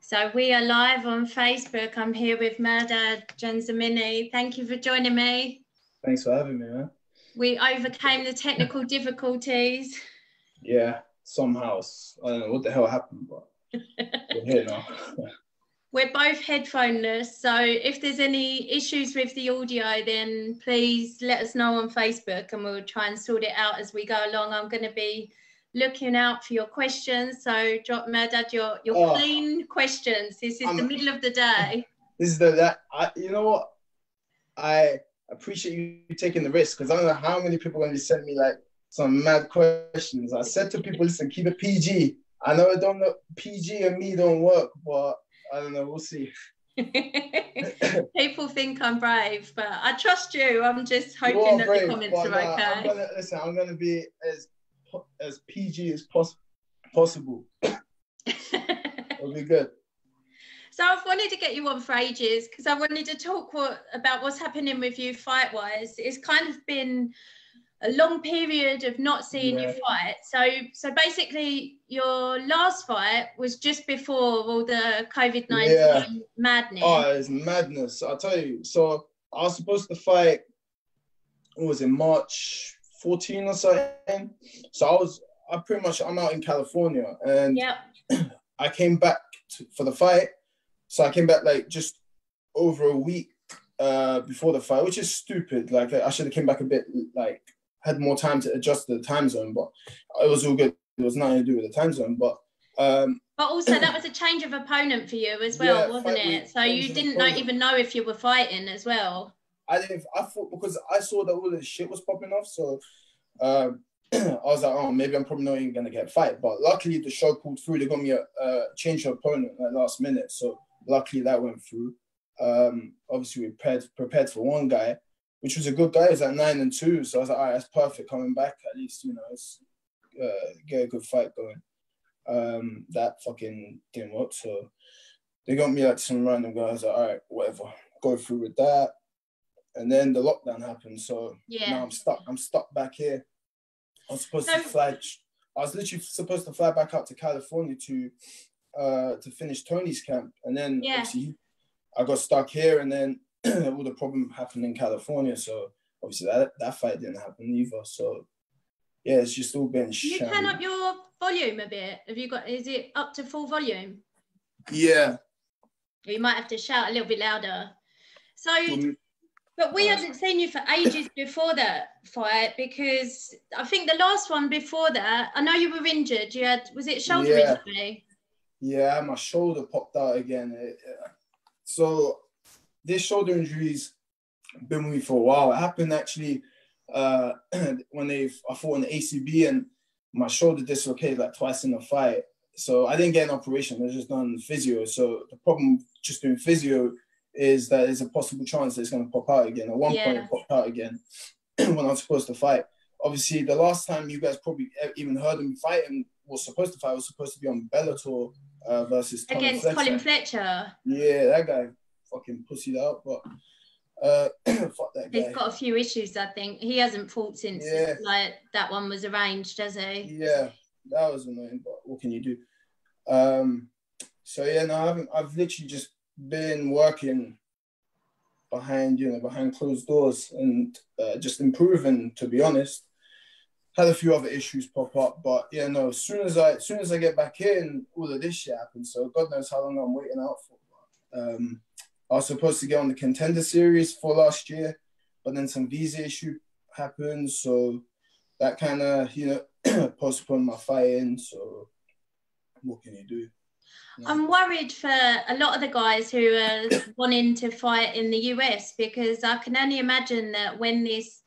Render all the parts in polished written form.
So we are live on Facebook. I'm here with Mehrdad, Janzemini. Thank you for joining me. Thanks for having me, man. We overcame the technical difficulties. Yeah, somehow. I don't know what the hell happened, but we're here now. We're both headphoneless, so if there's any issues with the audio, then please let us know on Facebook and we'll try and sort it out as we go along. I'm going to be looking out for your questions, so drop Mehrdad your clean questions. This is the middle of the day. This is you know what? I appreciate you taking the risk because I don't know how many people are going to send me like some mad questions. I said to people, listen, keep it PG. I know it don't look PG and me don't work, but I don't know. We'll see. People think I'm brave, but I trust you. I'm just hoping that brave, the comments are okay. I'm gonna be as PG as possible. It'll be good. So I've wanted to get you on for ages because I wanted to talk about what's happening with you fight-wise. It's kind of been a long period of not seeing you fight. So basically your last fight was just before all the COVID-19 madness. Oh, it's madness. I'll tell you. So I was supposed to fight, what was it, March 14 or something? So I'm out in California and I came back for the fight. So I came back like just over a week before the fight, which is stupid. Like I should have came back a bit like had more time to adjust to the time zone, but it was all good. It was nothing to do with the time zone, but also that was a change of opponent for you as well, wasn't it? So you didn't even know if you were fighting as well. I thought because I saw that all the shit was popping off, so I was like, oh, maybe I'm probably not even gonna get a fight. But luckily the show pulled through. They got me a change of opponent at last minute, so luckily that went through. Obviously we prepared for one guy, which was a good guy. He was at 9-2, so I was like, all right, that's perfect. Coming back, at least, you know, it's get a good fight going. That fucking didn't work, so they got me like some random guy. I was like, all right, whatever, go through with that. And then the lockdown happened, so now I'm stuck back here. I was literally supposed to fly back out to California to finish Tony's camp, and then obviously I got stuck here, and then all the problem happened in California, so obviously that fight didn't happen either. So yeah, it's just all been. Can you turn up your volume a bit? Is it up to full volume? Yeah. You might have to shout a little bit louder. So, but we hadn't seen you for ages before that fight, because I think the last one before that, I know you were injured. Was it shoulder injury? Yeah, my shoulder popped out again. So this shoulder injury's been with me for a while. It happened actually when I fought in the ACB and my shoulder dislocated like twice in the fight. So I didn't get an operation. I was just done physio. So the problem just doing physio is that there's a possible chance that it's going to pop out again. At one point it popped out again when I was supposed to fight. Obviously, the last time you guys probably even heard of me fighting was supposed to be on Bellator versus against Colin Fletcher. Yeah, that guy fucking pussied out, but fuck that guy. He's got a few issues, I think. He hasn't fought since like that one was arranged, has he? Yeah, that was annoying, but what can you do? So yeah, no, I've literally just been working behind closed doors and just improving, to be honest. Had a few other issues pop up, but yeah, no, as soon as I get back in, all of this shit happens. So God knows how long I'm waiting out for. I was supposed to get on the Contender Series for last year, but then some visa issue happened, so that kind of, postponed my fighting. So what can you do? I'm worried for a lot of the guys who are wanting to fight in the US, because I can only imagine that when this,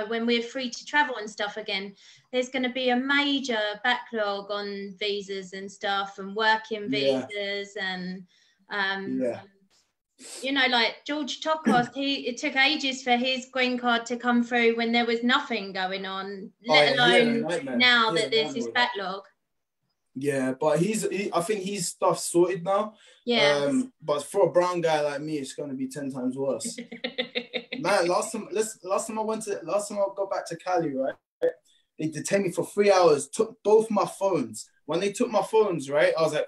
when we're free to travel and stuff again, there's going to be a major backlog on visas and stuff and working visas and like George Tokos, it took ages for his green card to come through when there was nothing going on, let alone now that there's this backlog. Yeah, but I think he's stuff sorted now. Yeah. But for a brown guy like me, it's going to be 10 times worse. Man, last time I got back to Cali, right? They detained me for 3 hours, took both my phones. When they took my phones, right, I was like,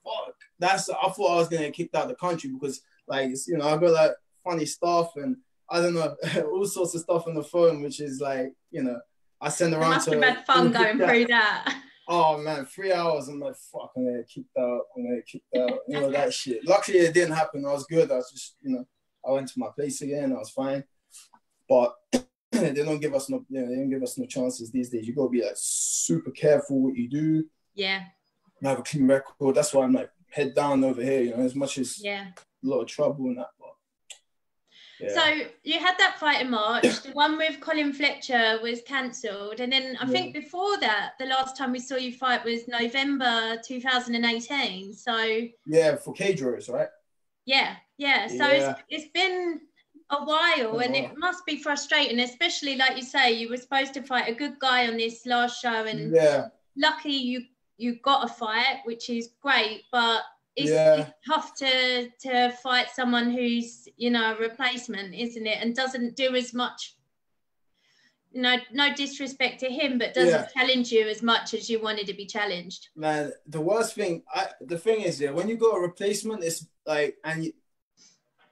fuck. I thought I was gonna get kicked out of the country because like you know I got like funny stuff and I don't know all sorts of stuff on the phone, which is like you know I send around. You must have had fun going through that. Oh man, 3 hours. I'm like, fuck, I'm gonna get kicked out. You know that shit. Luckily, it didn't happen. I was good. I was just, you know, I went to my place again. I was fine. But they don't give us no, you know, they don't give us no chances these days. You gotta be like super careful what you do. Yeah. You have a clean record. That's why I'm like head down over here. You know, as much as a lot of trouble and that. But yeah. So you had that fight in March. The one with Colin Fletcher was cancelled, and then I think before that, the last time we saw you fight was November 2018. So yeah, for cage warriors, right? Yeah. So it's been a while, and it must be frustrating, especially like you say, you were supposed to fight a good guy on this last show, and lucky you got a fight, which is great, but it's tough to fight someone who's, you know, a replacement, isn't it? And doesn't do as much, no disrespect to him, but doesn't challenge you as much as you wanted to be challenged. Man, the worst thing, the thing is, when you got a replacement, it's like, and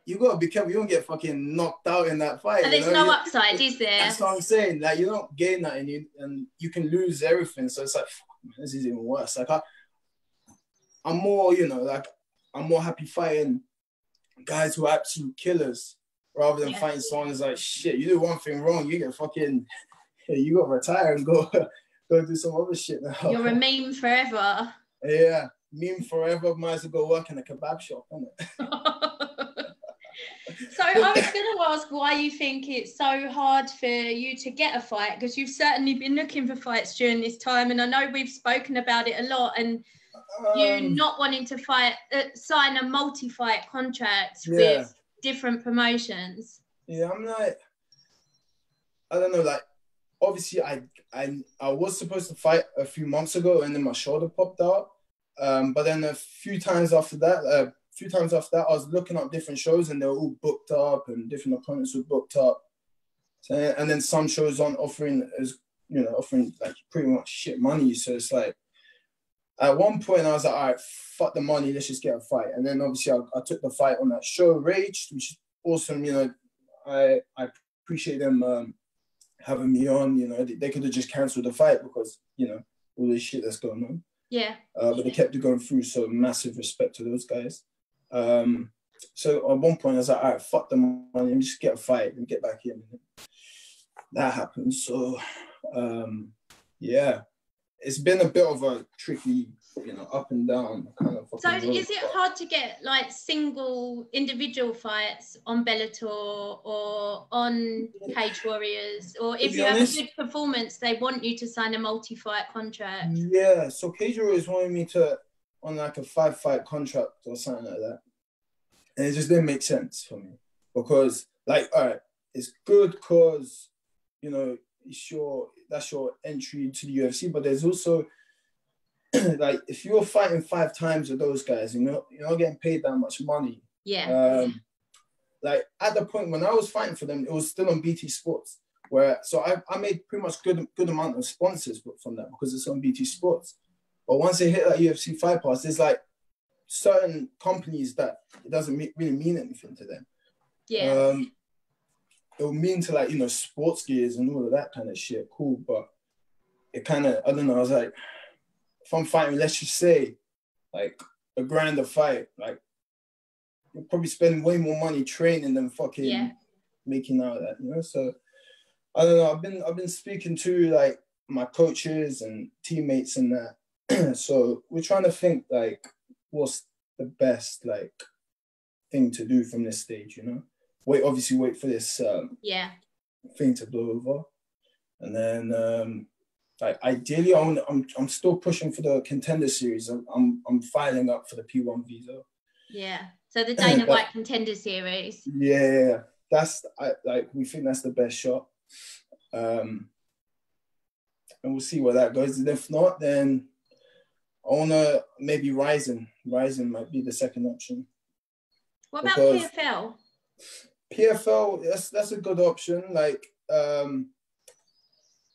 you got to be careful, you don't get fucking knocked out in that fight. And there's no upside, is there? That's what I'm saying. Like, you don't gain that and you can lose everything. So it's like, man, this is even worse. Like, I'm more, you know, like, I'm more happy fighting guys who are absolute killers rather than fighting someone who's like, shit, you do one thing wrong, you get fucking, you got to retire and go do some other shit now. You're a meme forever. Yeah, meme forever, might as well go work in a kebab shop, isn't it? So I was going to ask why you think it's so hard for you to get a fight, because you've certainly been looking for fights during this time, and I know we've spoken about it a lot, and you not wanting to sign a multi-fight contract with different promotions. Yeah, I'm like, I don't know, like, obviously I was supposed to fight a few months ago and then my shoulder popped out. But then a few times after that, I was looking up different shows and they were all booked up and different opponents were booked up. So, and then some shows aren't offering like pretty much shit money. So it's like, at one point I was like, all right, fuck the money, let's just get a fight. And then obviously I took the fight on that show, Rage, which is awesome. You know, I appreciate them having me on. You know, they could have just cancelled the fight because, you know, all this shit that's going on. Yeah. But they kept it going through, so massive respect to those guys. So at one point I was like, all right, fuck the money, let me just get a fight and get back in. That happened. So yeah. It's been a bit of a tricky, you know, up and down kind of. So is it hard to get like single individual fights on Bellator or on Cage Warriors, or if you have a good performance, they want you to sign a multi-fight contract? Yeah, so Cage Warriors wanted me on like a 5-fight contract or something like that, and it just didn't make sense for me because, like, all right, it's good because, you know, that's your entry to the UFC, but there's also like if you're fighting 5 times with those guys, you know, you're not getting paid that much money. Yeah. Like at the point when I was fighting for them, it was still on BT Sports, so I made pretty much good amount of sponsors from that because it's on BT Sports. But once they hit that UFC Fight Pass, there's like certain companies that it doesn't really mean anything to them. Yeah. It will mean to, like, you know, sports gears and all of that kind of shit, cool, but it kind of, I don't know, I was like, if I'm fighting, let's just say, like, $1,000 a fight, like, you'll probably spend way more money training than fucking making out of that, you know? So, I don't know, I've been speaking to, like, my coaches and teammates and that, so we're trying to think, like, what's the best, like, thing to do from this stage, you know? Obviously wait for this thing to blow over, and then like ideally I'm still pushing for the Contender Series. I'm filing up for the P1 visa. Yeah, so the Dana White Contender Series. Yeah, we think that's the best shot, and we'll see where that goes. And if not, then I wanna maybe Ryzen. Ryzen might be the second option. What about PFL? PFL, that's a good option. Like,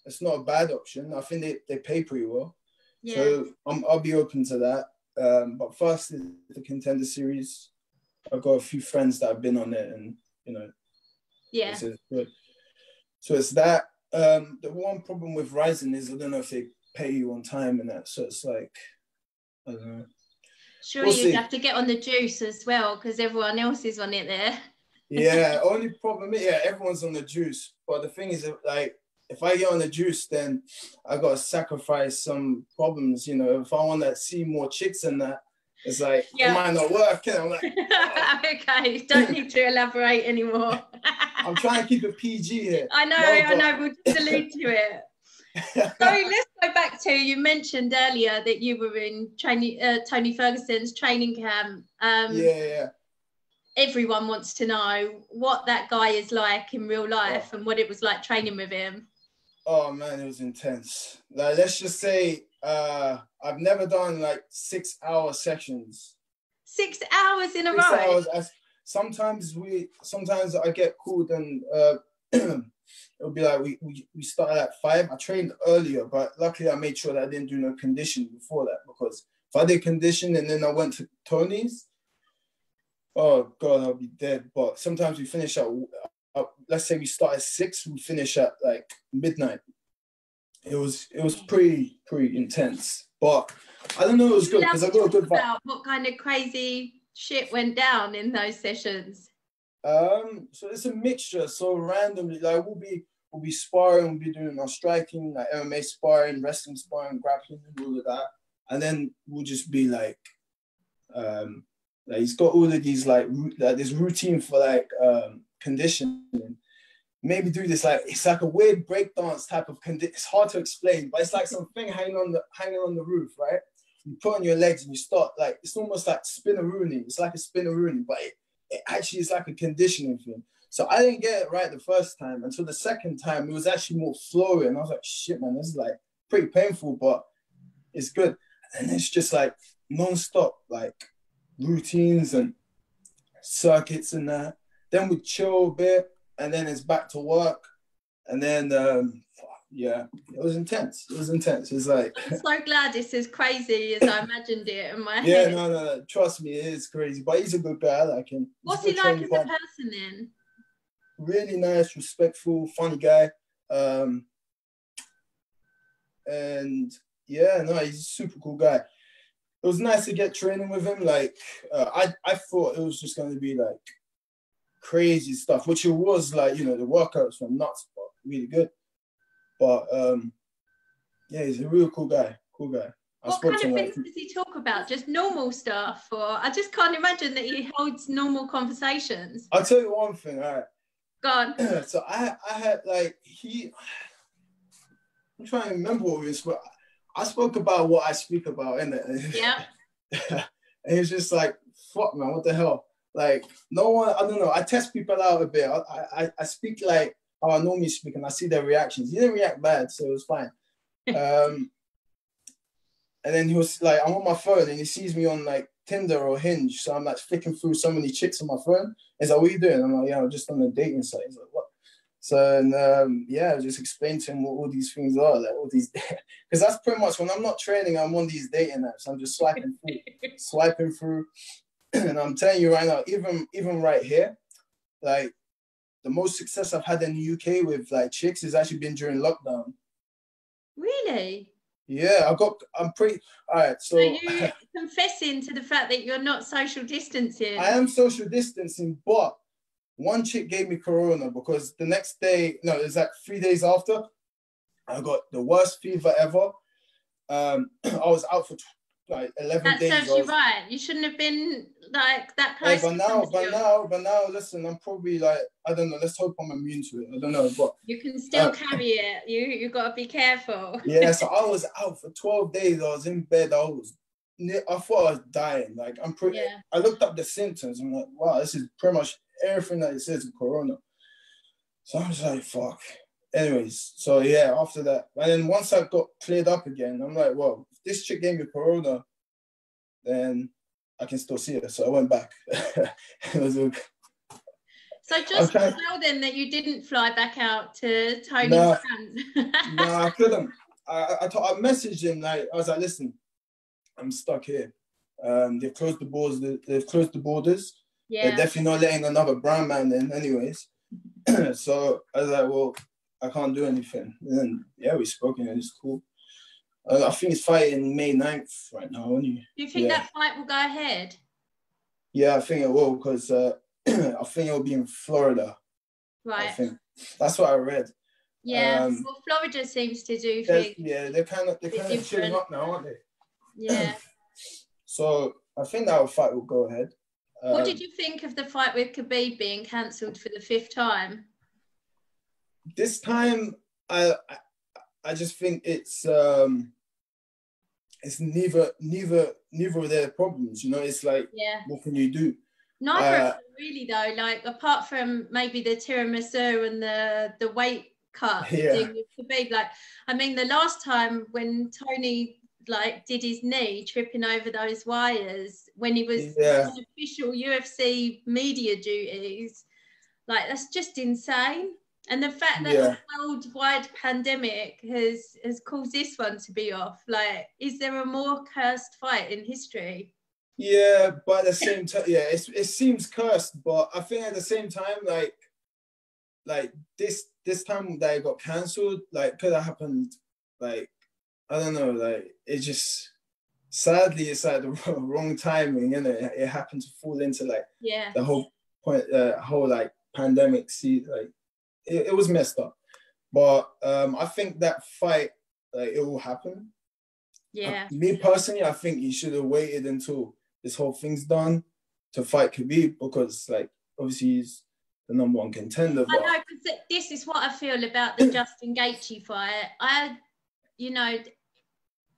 it's not a bad option. I think they pay pretty well. Yeah. So I'll be open to that. But first is the Contender Series. I've got a few friends that have been on it, and yeah, it's good. So it's that. The one problem with Rising is I don't know if they pay you on time and that. So it's like, I don't know. Sure, you'd have to get on the juice as well because everyone else is on it there. Yeah, only problem is, everyone's on the juice. But the thing is, like, if I get on the juice, then I got to sacrifice some problems. If I want to see more chicks and that, it's like, it might not work. And I'm like, oh. Okay, don't need to elaborate anymore. I'm trying to keep it PG here. I know, we'll just allude to it. So let's go back to, you mentioned earlier that you were in Tony Ferguson's training camp. Yeah. Everyone wants to know what that guy is like in real life and what it was like training with him. Oh man, it was intense. Like, let's just say I've never done like 6-hour sessions. 6 hours in a 6 row? hours. Sometimes I get called and it'll be like we started at 5. I trained earlier, but luckily I made sure that I didn't do no conditioning before that, because if I did condition and then I went to Tony's, oh God, I'll be dead. But sometimes we finish at, let's say we start at 6, we finish at like midnight. It was pretty intense, but I don't know, it was good because I got a good vibe. About what kind of crazy shit went down in those sessions? So it's a mixture. So randomly, like we'll be sparring, we'll be doing our striking, like MMA sparring, wrestling sparring, grappling, and all of that, and then we'll just be like he's got all of these like this routine for like conditioning. Maybe do this, like it's like a weird breakdance type of it's hard to explain, but it's like something hanging on the roof, right? You put on your legs and you start like, it's almost like spinneroonie. It's like a spinneroonie, but it actually is like a conditioning thing. So I didn't get it right the first time. Until the second time, it was actually more flowy. And I was like, shit, man, this is like pretty painful, but it's good. And it's just like non-stop, like routines and circuits and that. Then we chill a bit, and then it's back to work. And then, it was intense. It's like... I'm so glad it's as crazy as I imagined it in my head. Yeah, no. Trust me, it is crazy. But he's a good guy. I like him. What's he like as a person then? Really nice, respectful, funny guy. And yeah, no, he's a super cool guy. It was nice to get training with him. Like, I thought it was just going to be like crazy stuff, which it was. Like, the workouts were nuts, but really good. But he's a real cool guy. What kind of things does he talk about? Just normal stuff? Or I just can't imagine that he holds normal conversations. I'll tell you one thing, all right. Go on. So I had like, I'm trying to remember what we spoke. I spoke about what I speak about, innit? Yeah. And it's just like, fuck, man, what the hell? Like, no one, I don't know. I test people out a bit. I speak like how I normally speak, and I see their reactions. He didn't react bad, so it was fine. And then he was like, I'm on my phone, and he sees me on like Tinder or Hinge. So I'm like flicking through so many chicks on my phone. He's like, what are you doing? I'm like, I'm just on a dating site. He's like, what? So, and I just explained to him what all these things are, like all these, because that's pretty much when I'm not training, I'm on these dating apps. I'm just swiping through. And I'm telling you right now, even right here, like the most success I've had in the UK with like chicks has actually been during lockdown. Really? Yeah, I'm pretty, all right. So you're confessing to the fact that you're not social distancing. I am social distancing, but one chick gave me corona because the next day, no, it was like 3 days after, I got the worst fever ever. I was out for like 11 days. That serves you right. You shouldn't have been like that close. But now, listen, I'm probably like, I don't know. Let's hope I'm immune to it. I don't know, but you can still carry it. You got to be careful. Yeah, so I was out for 12 days. I was in bed. I thought I was dying. Like I looked up the symptoms. I'm like, wow, this is pretty much everything that it says is corona. So I was like, fuck. Anyways, so yeah, after that, and then once I got cleared up again, I'm like, well, if this chick gave me corona, then I can still see her. So I went back. It was okay. So just tell them that you didn't fly back out to Tony's camp. No, I couldn't. I messaged him, like, I was like, listen, I'm stuck here. They've closed the borders. They've closed the borders. Yeah. They're definitely not letting another brown man in, anyways. So I was like, well, I can't do anything. And then, yeah, we spoke and it's cool. I think he's fighting May 9th right now, isn't he? Do you think that fight will go ahead? Yeah, I think it will, because I think it'll be in Florida. Right. I think that's what I read. Yeah. Well, Florida seems to do things. Yeah, they're kind of chilling up now, aren't they? Yeah. So I think that fight will go ahead. What did you think of the fight with Khabib being cancelled for the 5th time? This time, I just think it's neither of their problems. You know, it's like, what can you do? Neither of them really, though. Like, apart from maybe the tiramisu and the weight cut thing with Khabib. Like, I mean, the last time when Tony did his knee tripping over those wires when he was on official UFC media duties, like, that's just insane. And the fact that a worldwide pandemic has caused this one to be off, like, is there a more cursed fight in history? Yeah, but at the same time, it seems cursed, but I think at the same time, like this time that it got cancelled, like, could have happened, like, I don't know, like, it just, sadly, it's like the wrong timing, you know. It happened to fall into the whole point, whole like pandemic. Like, it was messed up, but I think that fight, like, it will happen. Yeah. Me personally, I think he should have waited until this whole thing's done to fight Khabib, because, like, obviously he's the #1 contender. I know, because this is what I feel about the Justin Gaethje fight. You know,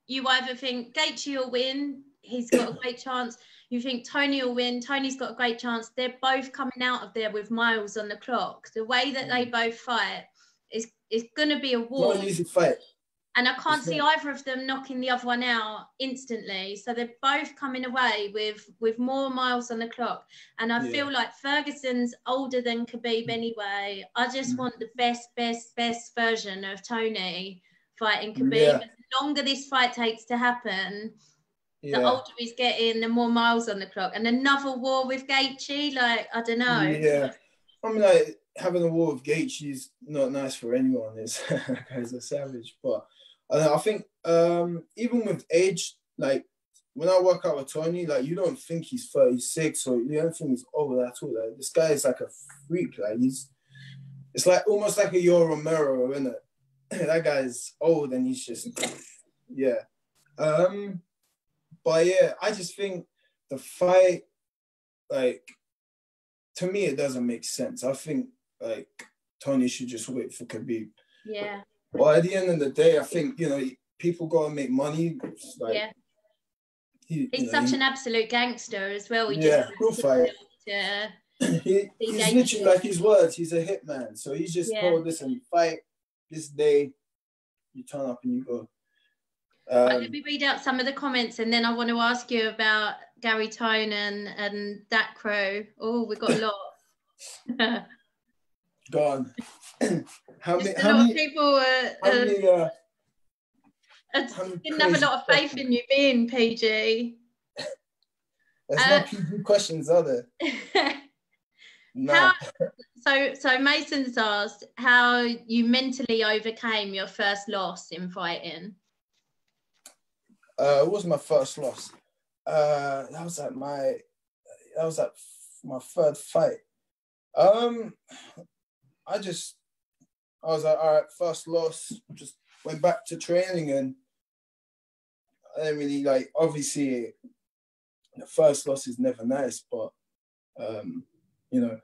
you either think Gaethje will win, he's got a great chance. You think Tony will win, Tony's got a great chance. They're both coming out of there with miles on the clock. The way that they both fight is going to be a war. Not an easy fight. And I can't see either of them knocking the other one out instantly. So they're both coming away with more miles on the clock. And I feel like Ferguson's older than Khabib anyway. I just want the best version of Tony fighting Khabib. Yeah. And the longer this fight takes to happen, the older he's getting, the more miles on the clock. And another war with Gaethje, like, I don't know. Yeah. I mean, like, having a war with Gaethje is not nice for anyone. It's guy's a savage. But I think even with age, like, when I work out with Tony, like, you don't think he's 36 or you don't think he's old at all. Like, this guy is like a freak. Like, it's like almost like a Yoel Romero, isn't it? That guy's old and he's just, but yeah, I just think the fight, like, to me, it doesn't make sense. I think, like, Tony should just wait for Khabib. Yeah. But at the end of the day, I think, you know, people got to make money. Like, he's such an absolute gangster as well. He'll fight. He's literally, like his words, he's a hitman. So he's just told, listen, fight this day, you turn up and you go. Let me read out some of the comments, and then I want to ask you about Gary Tone and that crew. Oh, we've got a lot. Go on. How many people didn't have a lot of faith in you being PG. There's no PG questions, are there? No. So Mason's asked how you mentally overcame your first loss in fighting. It was my first loss. That was at my third fight. I was like, all right, first loss. Just went back to training, and I didn't really, like, obviously the first loss is never nice, but you know,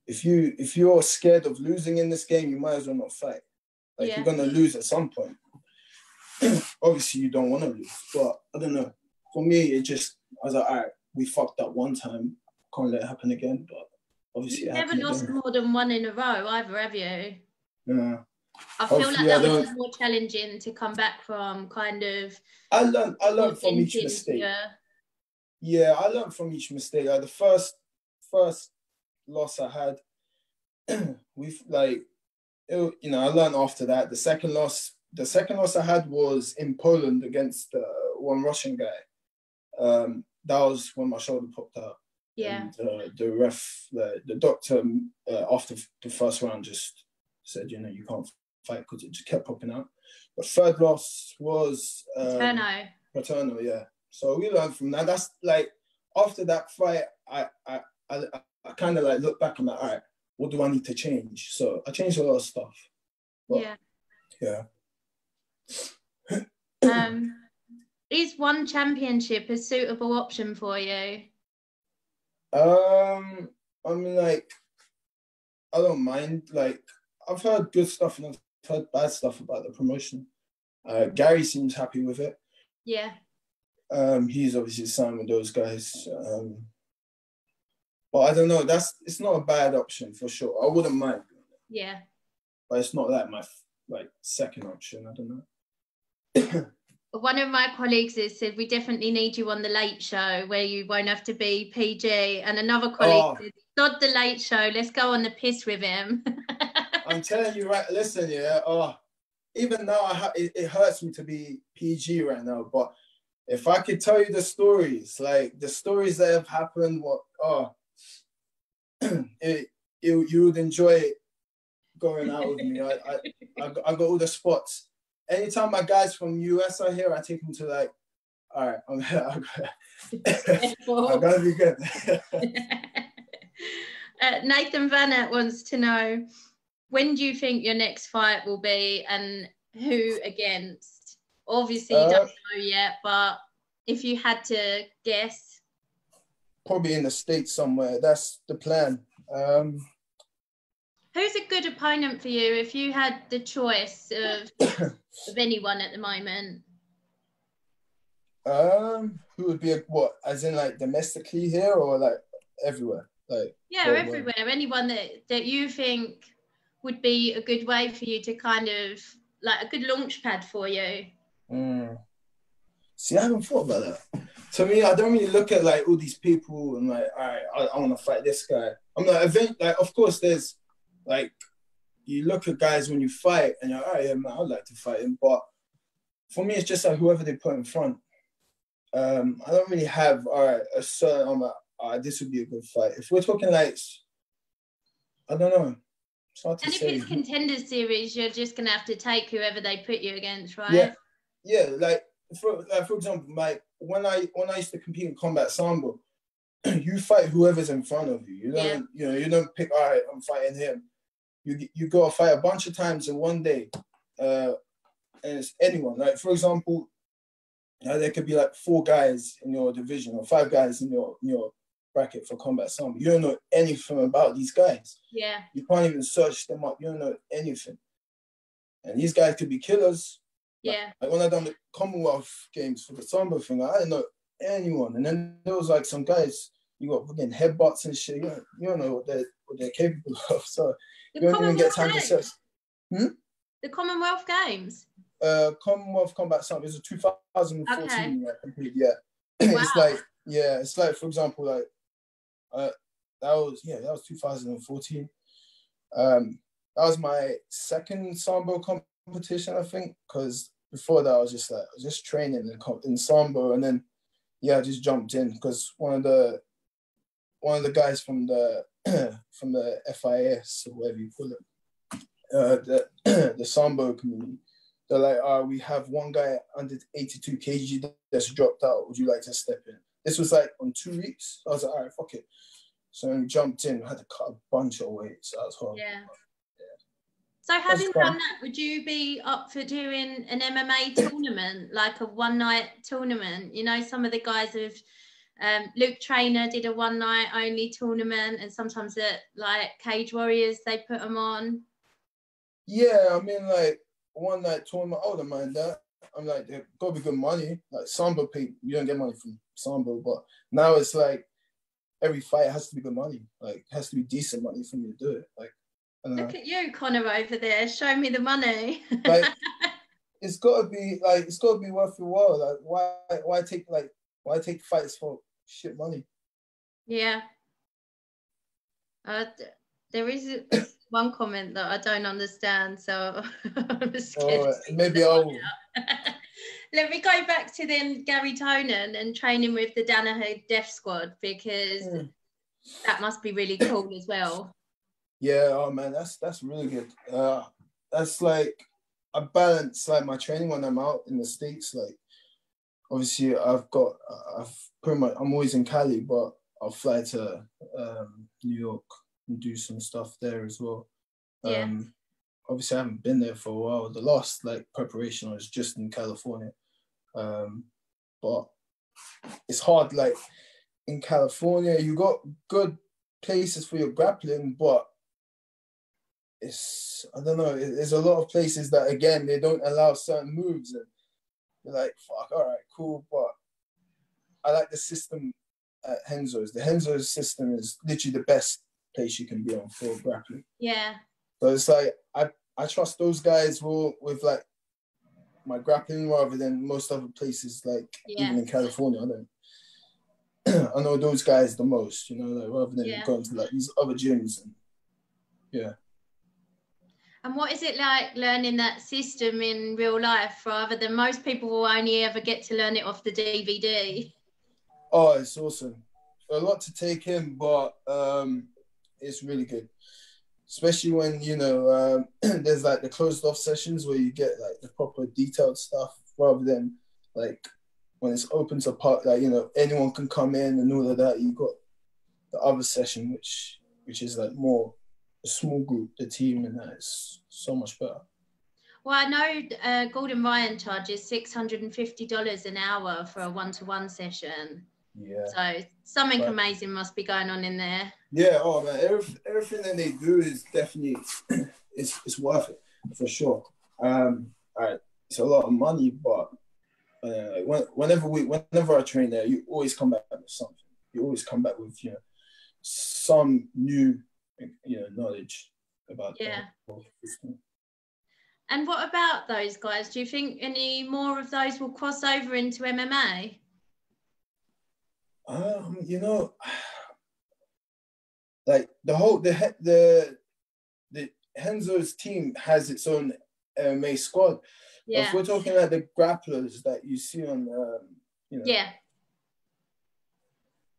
if you're scared of losing in this game, you might as well not fight. Like, you're gonna lose at some point. Obviously, you don't want to lose, but I don't know. For me, I was like, all right, we fucked up one time. Can't let it happen again. But obviously, you've never lost more than one in a row either, have you? Yeah. I feel like that was more challenging to come back from. Kind of. I learned from each mistake. Yeah, I learned from each mistake. Like, the first loss I had, I learned after that. The second loss I had was in Poland against one Russian guy. that was when my shoulder popped out. Yeah. And the ref, the doctor, after the first round just said, you know, you can't fight because it just kept popping out. The third loss was Paterno, yeah. So we learned from that. That's like, after that fight, I kind of like look back and like, all right, what do I need to change? So I changed a lot of stuff. But, yeah. Is one championship a suitable option for you? I mean, like, I don't mind. Like, I've heard good stuff and I've heard bad stuff about the promotion. Gary seems happy with it. Yeah. He's obviously signed with those guys. But I don't know. It's not a bad option for sure. I wouldn't mind. Yeah. But it's not like my second option. I don't know. One of my colleagues has said we definitely need you on the Late Show where you won't have to be PG. And another colleague said, "Sod the Late Show. Let's go on the piss with him." I'm telling you, right? Listen, yeah. Even now, it hurts me to be PG right now. But if I could tell you the stories, like the stories that have happened, you would enjoy going out with me. I got all the spots. Anytime my guys from US are here, I take them to like, all right, I'm gonna be good. Nathan Vanette wants to know, when do you think your next fight will be and who against? Obviously, you don't know yet, but if you had to guess. Probably in the States somewhere. That's the plan. Who's a good opponent for you if you had the choice of anyone at the moment? Who would be as in like domestically here or like everywhere? Like everywhere. Anyone that you think would be a good way for you to kind of like a good launch pad for you. See, I haven't thought about that. To me, I don't really look at like all these people and like, all right, I want to fight this guy. I'm like, of course, there's like, you look at guys when you fight and you're, all right, yeah, man, I'd like to fight him. But for me, it's just like whoever they put in front. I don't really have, all right, a certain, I'm like, this would be a good fight. If we're talking like, I don't know. It's hard to say. If it's contender series, you're just going to have to take whoever they put you against, right? Yeah. Like for example, like when I used to compete in combat sambo, you fight whoever's in front of you. You don't, you don't pick, all right, I'm fighting him. You go fight a bunch of times in one day, and it's anyone. Like for example, there could be like 4 guys in your division or 5 guys in your bracket for combat sambo. You don't know anything about these guys. Yeah. You can't even search them up. You don't know anything. And these guys could be killers. Yeah. Like when I done the Commonwealth Games for the sambo thing, I didn't know anyone. And then there was like some guys, you got fucking headbutts and shit. You don't know what they're capable of. So you don't even get time to search. The Commonwealth Games? Commonwealth Combat Sambo. It was a 2014 complete. Yeah. Wow. It's like for example, like that was 2014. That was my second sambo competition, I think, because before that I was just training in sambo, and then I just jumped in because one of the guys from the from the FIS or whatever you call it, the sambo community, they're like, we have one guy under 82 kg that's dropped out. Would you like to step in? This was like on 2 weeks. I was like, all right, fuck it. So I jumped in. I had to cut a bunch of weight. So that was horrible. Yeah. So having done that, would you be up for doing an MMA tournament, like a one-night tournament? You know, some of the guys have, Luke Trainer did a one-night only tournament, and sometimes at like Cage Warriors, they put them on. Yeah, I mean, like one-night tournament, I wouldn't mind that. I'm like, there's got to be good money. Like sambo people, you don't get money from sambo, but now it's like every fight has to be good money. Like, it has to be decent money for me to do it. Like, look at you, Connor, over there. Show me the money. Like, it's got to be worth your while. Like, why take fights for shit money? Yeah. There is one comment that I don't understand, so I'm scared. Maybe I'll. let me go back to then Gary Tonin and training with the Danaher Death Squad, because that must be really cool as well. Yeah, oh man, that's really good. That's like I balance like my training when I'm out in the States. Like obviously I'm always in Cali, but I'll fly to New York and do some stuff there as well. Yeah. Obviously I haven't been there for a while. The last like preparation I was just in California. But it's hard, like in California, you got good places for your grappling, but I don't know, there's a lot of places that, again, they don't allow certain moves, and you're like, fuck, all right, cool, but I like the system at Renzo's. The Renzo's system is literally the best place you can be on for grappling. Yeah. So it's like, I trust those guys with like my grappling rather than most other places, like even in California. I know those guys the most, you know, like rather than going to like these other gyms. And yeah. And what is it like learning that system in real life rather than most people will only ever get to learn it off the DVD? Oh, it's awesome. A lot to take in, but it's really good. Especially when, you know, there's like the closed off sessions where you get like the proper detailed stuff rather than like when it's open to part, like, you know, anyone can come in and all of that. You got the other session, which is like more a small group, the team, and that is so much better. Well, I know Gordon Ryan charges $650 an hour for a one-to-one session. Yeah. So something amazing must be going on in there. Yeah. Oh man, everything that they do is definitely it's worth it for sure. It's a lot of money, but whenever I train there, you always come back with something. You always come back with, you know, some new, you know, knowledge about the whole system. And what about those guys? Do you think any more of those will cross over into MMA? You know, like the Renzo's team has its own MMA squad. Yeah. But if we're talking like the grapplers that you see on, you know. Yeah.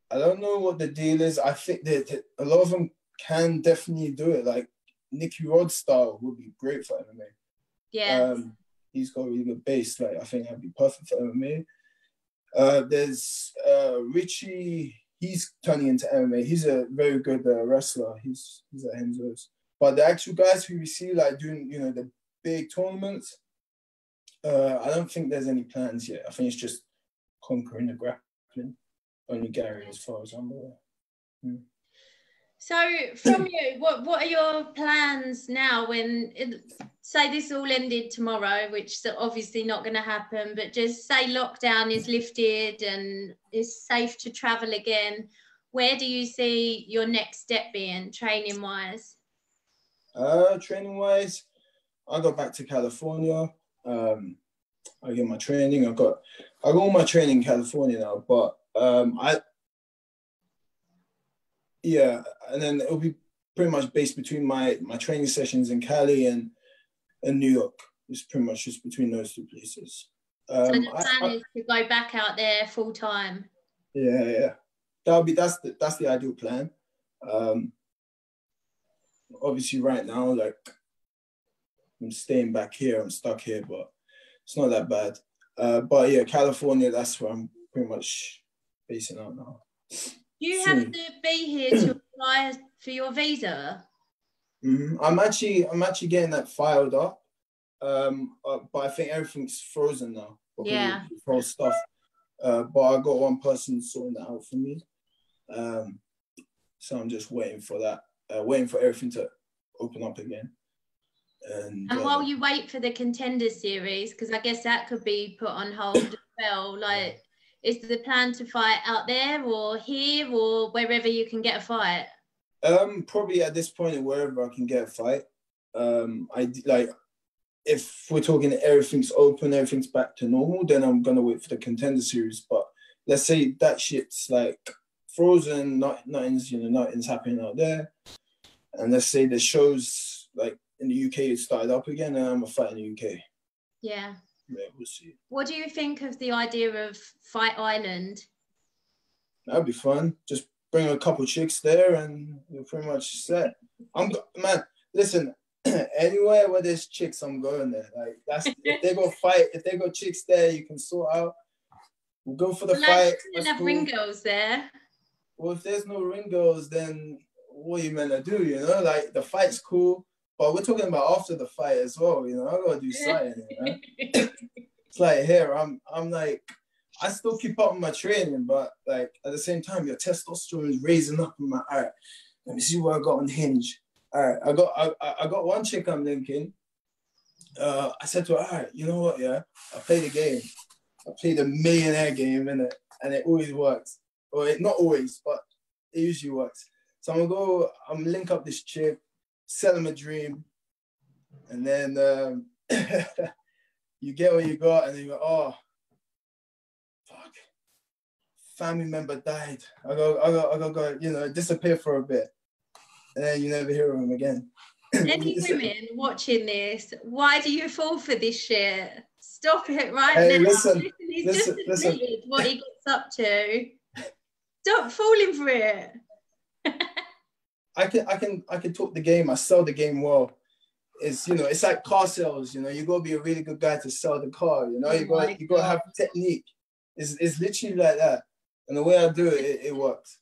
I don't know what the deal is. I think that a lot of them can definitely do it. Like Nicky Rod style would be great for MMA. Yeah. He's got a really good base. Like I think that'd be perfect for MMA. There's Richie. He's turning into MMA. He's a very good wrestler. He's at Renzo's. But the actual guys who we see like doing, you know, the big tournaments, I don't think there's any plans yet. I think it's just conquering the grappling. Only Gary, as far as I'm aware. So from you, what are your plans now when, say this all ended tomorrow, which is obviously not going to happen, but just say lockdown is lifted and is safe to travel again, where do you see your next step being training-wise? Training-wise, I got back to California. I get my training. I got all my training in California now, but and then it'll be pretty much based between my training sessions in Cali and New York. It's pretty much just between those two places. So the plan is to go back out there full time. Yeah. That's the ideal plan. Obviously right now, like I'm staying back here, I'm stuck here, but it's not that bad. But yeah, California, that's where I'm pretty much basing out now. Do you have to be here to apply for your visa? Mm-hmm. I'm actually getting that filed up, but I think everything's frozen now. Yeah. The whole stuff. But I got one person sorting that out for me. So I'm just waiting for that, waiting for everything to open up again. And while you wait for the Contender Series, because I guess that could be put on hold as well, like, is the plan to fight out there or here or wherever you can get a fight? Probably at this point, wherever I can get a fight. If we're talking everything's open, everything's back to normal, then I'm gonna wait for the Contender Series. But let's say that shit's like frozen, nothing's happening out there, and let's say the shows like in the UK started up again, and I'm a fight in the UK. Yeah. Yeah, we'll see. What do you think of the idea of Fight Island? That'd be fun. Just bring a couple chicks there and you're pretty much set. Man, listen, anywhere where there's chicks, I'm going there. Like that's if they go fight, if they got chicks there, you can sort out. We'll go for the fight. You have ring girls there. Well, if there's no ring girls, then what are you meant to do? You know, like the fight's cool, but we're talking about after the fight as well. You know, I gotta do something. You know? It's like here, I'm like, I still keep up with my training, but like at the same time, your testosterone is raising up in my. All right, let me see what I got on Hinge. All right, I got one chick I'm linking. I said to her, all right, you know what? Yeah, I play the game. I play the millionaire game, innit? And it always works. Or not always, but it usually works. So I'm link up this chick, sell him a dream, and then you get what you got, and then you go, oh, fuck, family member died. I go, you know, disappear for a bit, and then you never hear of him again. Any women watching this, why do you fall for this shit? Stop it right hey, now. Listen, he's just admitted what he gets up to. Stop falling for it. I can talk the game. I sell the game well. It's, you know, it's like car sales. You know, you gotta be a really good guy to sell the car. You know, you gotta have technique. It's literally like that. And the way I do it, it works.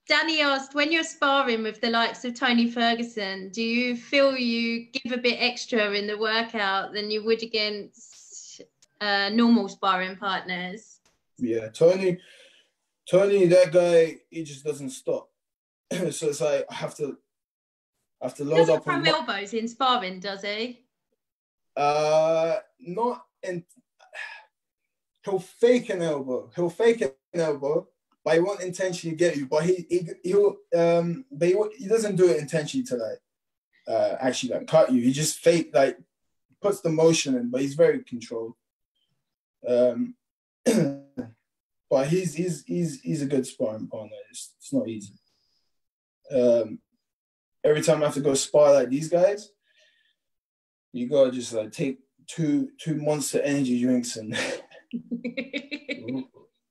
Danny asked, when you're sparring with the likes of Tony Ferguson, do you feel you give a bit extra in the workout than you would against normal sparring partners? Yeah, Tony, that guy, he just doesn't stop. So it's like I have to load up on elbows in sparring, does he? Not in. He'll fake an elbow. But he won't intentionally get you. But he doesn't do it intentionally to like actually like cut you. He just like puts the motion in, but he's very controlled. But he's a good sparring partner. It's not easy. Every time I have to go spar like these guys, you gotta just like take two Monster energy drinks and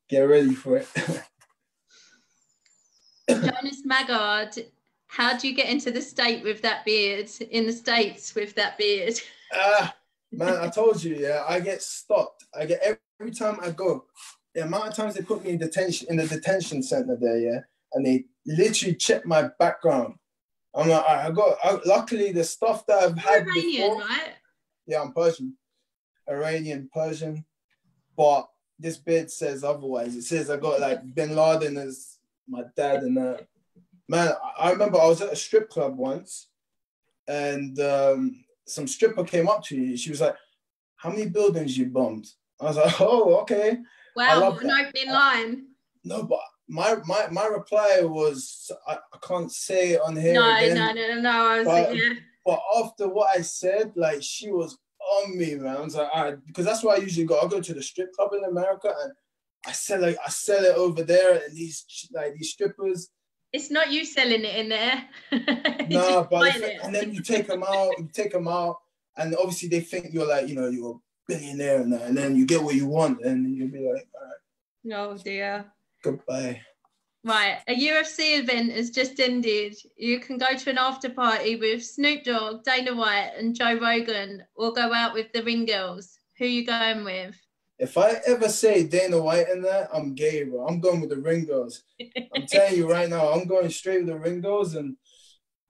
get ready for it. Jonas Maggard, how do you get into the States with that beard? Man, I told you, yeah, I get stopped. I get every time I go. The amount of times they put me in the detention center there, yeah, and they literally check my background. I'm like, luckily the stuff that I've had Iranian, before, right? Yeah, I'm Persian, Iranian, Persian, but this bid says otherwise. It says I got like Bin Laden as my dad and that. Man, I remember I was at a strip club once, and some stripper came up to me. She was like, "How many buildings you bombed?" I was like, "Oh, okay." Wow, what an opening line. No, but my reply was, I can't say it on here again. No. But after what I said, like, she was on me, man. I was like, all right, because that's where I usually go. I go to the strip club in America, and I sell it over there, and these strippers. It's not you selling it in there. No, but and then you take them out, and obviously they think you're like, you know, you're a billionaire and then you get what you want, and you'll be like, all right. Oh dear. Goodbye. Right, a UFC event has just ended. You can go to an after party with Snoop Dogg, Dana White, and Joe Rogan, or go out with the ring girls. Who are you going with? If I ever say Dana White in that, I'm gay, bro. I'm going with the ring girls. I'm telling you right now, I'm going straight with the ring girls, and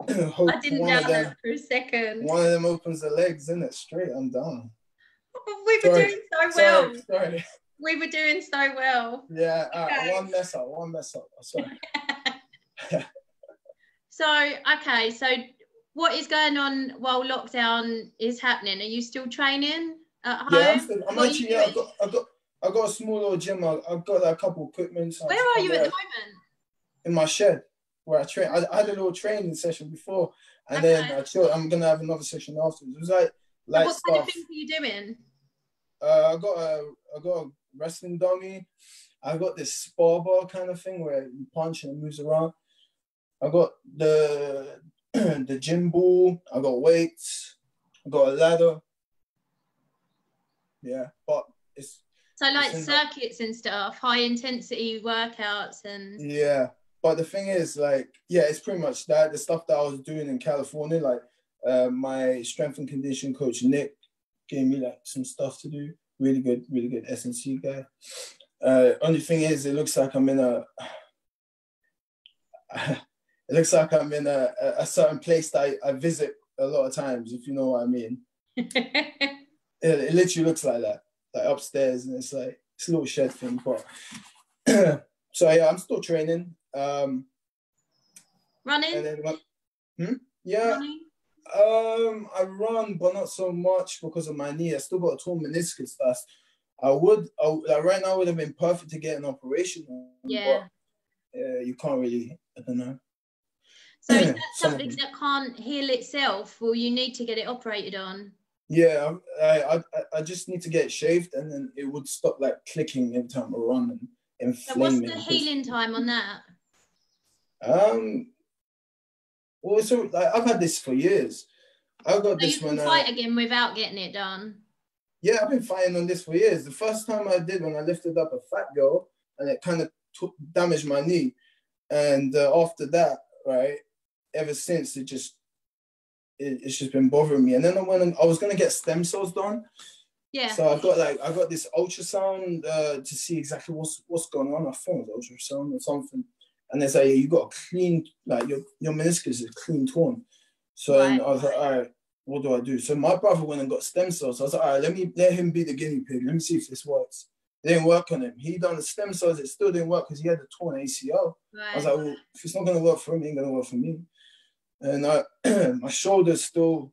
hope I didn't doubt that for a second. One of them opens the legs, isn't it? Straight, I'm down. We were doing so well. Sorry. We were doing so well. Yeah, one mess up. Sorry. So what is going on while lockdown is happening? Are you still training at home? Yeah, I'm actually, yeah, I got a small little gym. I've got like a couple equipment. Where are you at the moment? In my shed where I train. I had a little training session before, and then I chilled. I'm gonna have another session afterwards. It was like what stuff. kind of things are you doing? I got a wrestling dummy. I got this spar bar kind of thing where you punch and it moves around. I got the gym ball. I got weights. I got a ladder. Yeah, but it's so like it's circuits and stuff, high intensity workouts and yeah. But the thing is, like, yeah, it's pretty much that. The stuff that I was doing in California, like, my strength and condition coach Nick gave me like some stuff to do. Really good S&C guy. Only thing is, it looks like I'm in a it looks like I'm in a certain place that I visit a lot of times, if you know what I mean. It literally looks like that, like upstairs, and it's like it's a little shed thing. But so yeah, I'm still training. Running? And then yeah, Running? I run, but not so much because of my knee. I still got a torn meniscus. Like right now would have been perfect to get an operation, Yeah. But you can't really. I don't know. So is that something that can't heal itself, or you need to get it operated on? Yeah, I just need to get it shaved, and then it would stop like clicking every time I run and inflaming. So what's the healing time on that? Well, so like, I've had this for years. I got this when you can fight again without getting it done. Yeah, I've been fighting on this for years. The first time I did, when I lifted up a fat girl, and it kind of damaged my knee, and after that, right, ever since it's just been bothering me. And then I was gonna get stem cells done. Yeah. So I got this ultrasound to see exactly what's going on. I thought it was ultrasound or something. And they say, yeah, you got a clean, like your meniscus is clean torn. So right. I was like, all right, what do I do? So my brother went and got stem cells. So I was like, all right, let him be the guinea pig. Let me see if this works. It didn't work on him. He done the stem cells. It still didn't work because he had a torn ACL. Right. I was like, well, if it's not going to work for him, it ain't going to work for me. And my shoulder's still,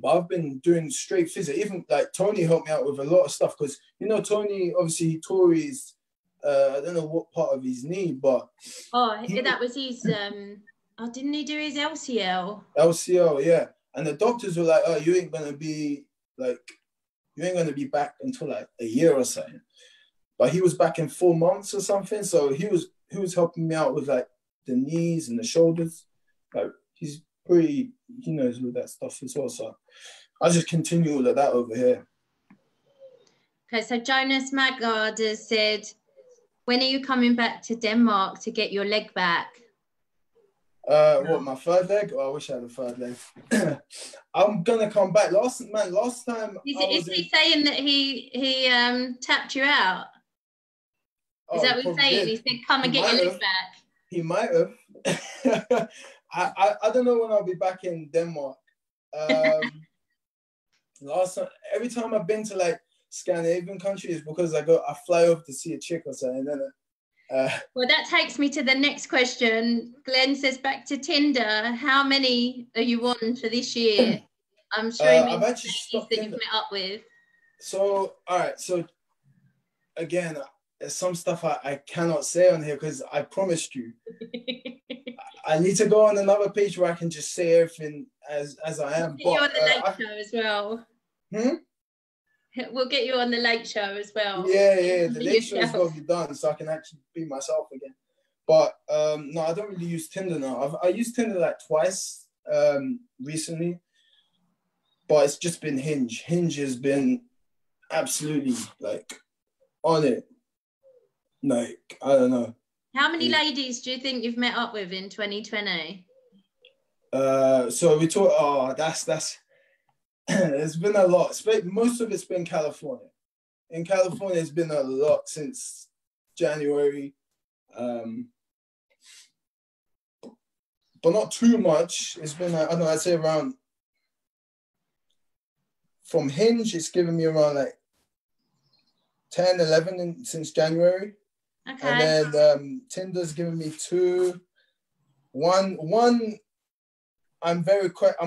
but I've been doing straight physio. Even like Tony helped me out with a lot of stuff because, you know, Tony, obviously he tore his, I don't know what part of his knee, but that was his didn't he do his LCL? LCL, yeah. And the doctors were like, oh, you ain't gonna be back until like a year or something. But he was back in 4 months or something. So he was helping me out with like the knees and the shoulders. Like he knows all that stuff as well. So I just continue all of that over here. Okay, so Jonas Mehrdad has said, when are you coming back to Denmark to get your leg back? What, my third leg? Oh, I wish I had a third leg. I'm gonna come back. Last time is he saying that he tapped you out? Is that what he's saying? He said, come and get your leg back. He might have. I don't know when I'll be back in Denmark. Last time, every time I've been to like Scandinavian countries, because I fly over to see a chick or something. Well, that takes me to the next question. Glenn says, back to Tinder. How many are you on for this year? I'm sure I've actually stopped that you've met up with. So, all right. So, again, there's some stuff I cannot say on here because I promised you. I need to go on another page where I can just say everything as I am. You're on the late show as well. We'll get you on the late show as well. Yeah, the late show has got to be done so I can actually be myself again. But no, I don't really use Tinder now. I used Tinder like twice recently, but it's just been Hinge. Hinge has been absolutely like on it. Like, I don't know. How many ladies do you think you've met up with in 2020? So we talk. Oh, that's. There's been a lot. Most of it's been California. In California, it's been a lot since January, but not too much. It's been, I don't know, I'd say around, from Hinge, it's given me around like 10, 11 since January. Okay. And then Tinder's given me 2. One, I'm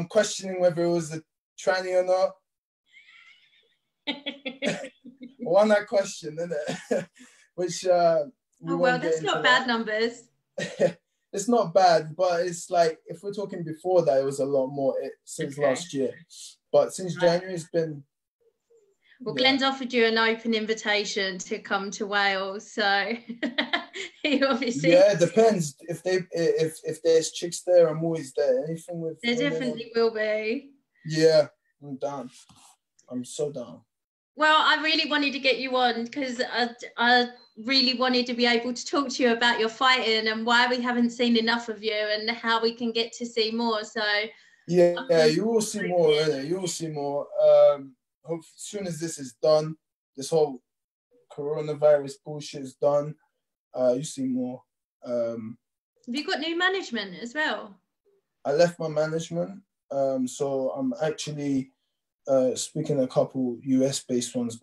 questioning whether it was the tranny or not. One I question, isn't it? Which that's not bad numbers. It's not bad, but it's like if we're talking before that, it was a lot more since last year. But since January, it's been. Well, Glenn's offered you an open invitation to come to Wales, so he obviously. Yeah, it depends. If there's chicks there, I'm always there. Anything with. There definitely will be. Yeah, I'm down. I'm so down. Well, I really wanted to get you on because I really wanted to be able to talk to you about your fighting and why we haven't seen enough of you and how we can get to see more. So yeah, you will see more. You will see more. Hope as soon as this is done, this whole coronavirus bullshit is done. You see more. Have you got new management as well? I left my management, so I'm actually speaking a couple US-based ones.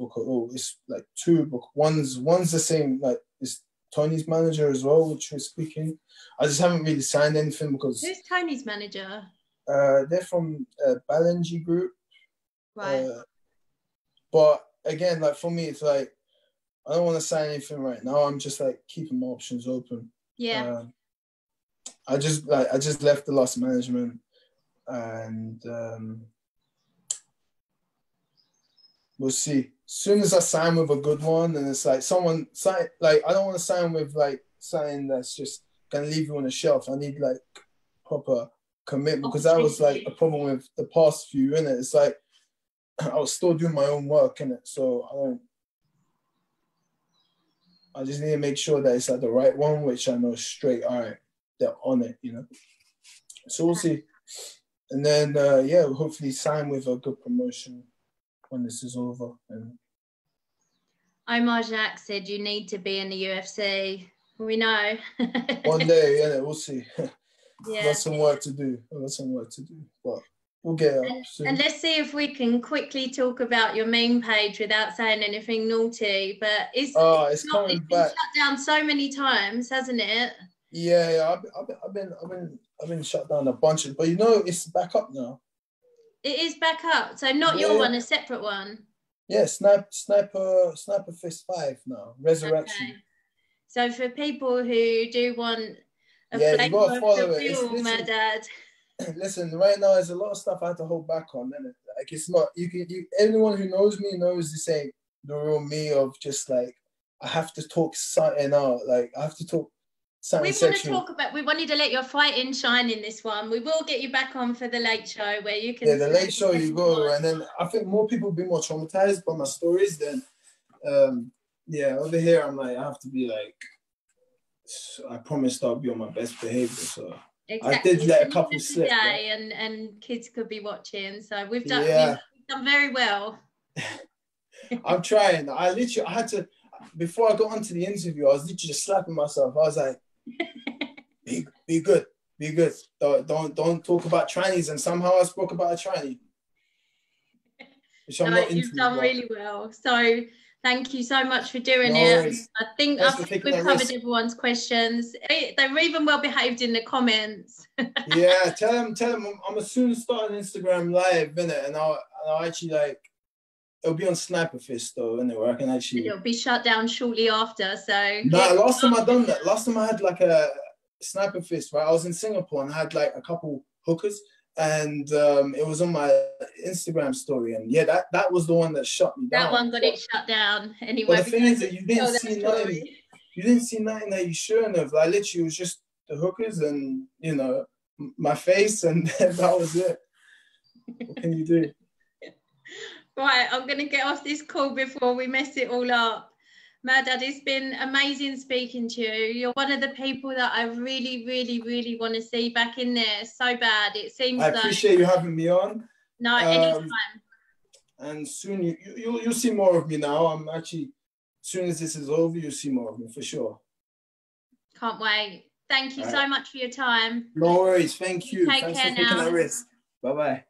It's like two book. One's the same. Like it's Tony's manager as well, which we're speaking. I just haven't really signed anything because. Who's Tony's manager? They're from Balenji Group. Right. But again, like for me, it's like I don't want to sign anything right now. I'm just like keeping my options open. Yeah. I just left the last management, and we'll see. As soon as I sign with a good one, and it's like I don't want to sign with like something that's just gonna leave you on the shelf. I need like proper commitment because that was like a problem with the past few, innit? It's like I was still doing my own work, innit? So I just need to make sure that it's like the right one, which I know straight, all right, they're on it, you know? So we'll see. And then, we'll hopefully sign with a good promotion when this is over. And Omar Jacques said you need to be in the UFC. We know. One day, yeah, we'll see. Yeah. Got some work to do. But we'll get up soon. And let's see if we can quickly talk about your meme page without saying anything naughty. But it's coming back. Shut down so many times, hasn't it? Yeah. I've been shut down a bunch but it's back up now. It is back up. So not your one, a separate one. Yeah, Sniper Fist 5 now. Resurrection. Okay. So for people who do want a you gotta follow it. Mehrdad. Listen, right now there's a lot of stuff I have to hold back on, isn't it? Like it's not anyone who knows me knows this ain't the real me of just like I have to talk something out. Like I have to talk something sexual. We wanted to let your fighting shine in this one. We will get you back on for the late show where you can. Yeah, the late show you go, and then I think more people will be more traumatized by my stories than. Over here I'm like I have to be like. I promised I'll be on my best behavior, so exactly. I did let a couple slip. Today, and kids could be watching, so we've done very well. I'm trying. I had to before I got onto the interview. I was literally just slapping myself. I was like, "Be good, be good. Don't talk about trannies." And somehow I spoke about a tranny, which I'm not into. You've done really well. So. Thank you so much for doing it. I think we've covered everyone's questions. They're even well behaved in the comments. Yeah, tell them I'm gonna soon start an Instagram live, innit? And I'll actually like it'll be on Sniper Fist though, innit? Where I can actually it'll be shut down shortly after. So last time I done that, last time I had like a Sniper Fist, right? I was in Singapore and I had like a couple hookers. And it was on my Instagram story, and that was the one that shut me down. That one got it shut down anyway. But the thing is that you didn't see nothing. You didn't see nothing that you shouldn't have. Like literally, it was just the hookers and my face, and that was it. What can you do? Right, I'm gonna get off this call before we mess it all up. Mehrdad, it's been amazing speaking to you. You're one of the people that I really, really, really want to see back in there so bad. It seems I appreciate you having me on. No, anytime. And soon you'll see more of me now. I'm actually, as soon as this is over, you'll see more of me for sure. Can't wait. Thank you so much for your time. No worries. Thank you. Thanks for taking that risk. Bye-bye.